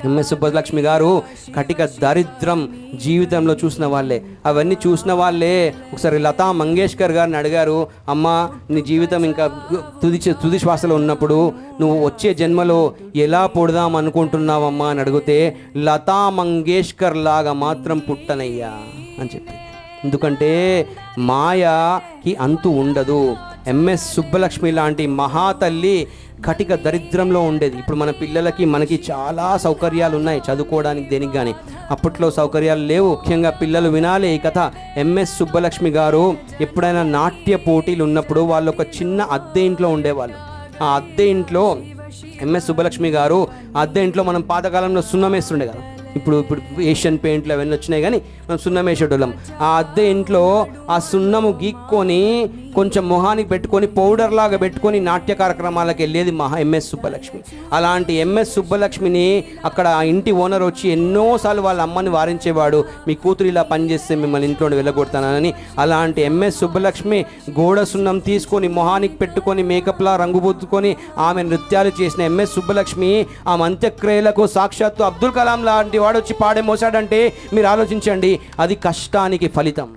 MS Subbalakshmi గారు కటిక దరిద్రం జీవితంలో చూసిన వాళ్ళే. అవన్నీ చూసిన వాళ్ళే ఒకసారి లతా మంగేష్కర్ గారిని అడిగారు, అమ్మ నీ జీవితం ఇంకా తుది శ్వాసలో ఉన్నప్పుడు నువ్వు వచ్చే జన్మలో ఎలా పుడదాం అనుకుంటున్నావమ్మా అని అడిగితే, లతా మంగేష్కర్ లాగా మాత్రం పుట్టనయ్యా అని చెప్పి. ఎందుకంటే మాయకి అంతు ఉండదు. ఎంఎస్ సుబ్బలక్ష్మి లాంటి మహాతల్లి కటిక దరిద్రంలో ఉండేది. ఇప్పుడు మన పిల్లలకి మనకి చాలా సౌకర్యాలు ఉన్నాయి చదువుకోవడానికి, దేనికి కానీ. అప్పట్లో సౌకర్యాలు లేవు. ముఖ్యంగా పిల్లలు వినాలి ఈ కథ. ఎంఎస్ సుబ్బలక్ష్మి గారు ఎప్పుడైనా నాట్య పోటీలు ఉన్నప్పుడు వాళ్ళు ఒక చిన్న అద్దె ఇంట్లో ఉండేవాళ్ళు. ఆ అద్దె ఇంట్లో ఎంఎస్ సుబ్బలక్ష్మి గారు అద్దె ఇంట్లో మనం పాతకాలంలో సున్నం వేస్తుండే కదా, ఇప్పుడు ఏషియన్ పెయింట్లు అవన్నీ వచ్చినాయి, కానీ మనం సున్నం వేసేటోళ్ళం. ఆ అద్దె ఇంట్లో ఆ సున్నము గీక్కొని కొంచెం మొహానికి పెట్టుకొని పౌడర్ లాగా పెట్టుకొని నాట్య కార్యక్రమాలకు వెళ్ళేది ఎంఎస్ సుబ్బలక్ష్మి. అలాంటి ఎంఎస్ సుబ్బలక్ష్మిని అక్కడ ఆ ఇంటి ఓనర్ వచ్చి ఎన్నోసార్లు వాళ్ళ అమ్మని వారించేవాడు, మీ కూతురు ఇలా పనిచేస్తే మిమ్మల్ని ఇంట్లో వెళ్ళగొడతానని. అలాంటి ఎంఎస్ సుబ్బలక్ష్మి గోడ సున్నం తీసుకొని మొహానికి పెట్టుకొని మేకప్లా రంగుబుద్దుకొని ఆమె నృత్యాలు చేసిన ఎంఎస్ సుబ్బలక్ష్మి ఆ అంత్యక్రియలకు సాక్షాత్తు అబ్దుల్ కలాం లాంటి వాడు వచ్చి పాడే మోసాడంటే మీరు ఆలోచించండి, అది కష్టానికి ఫలితం.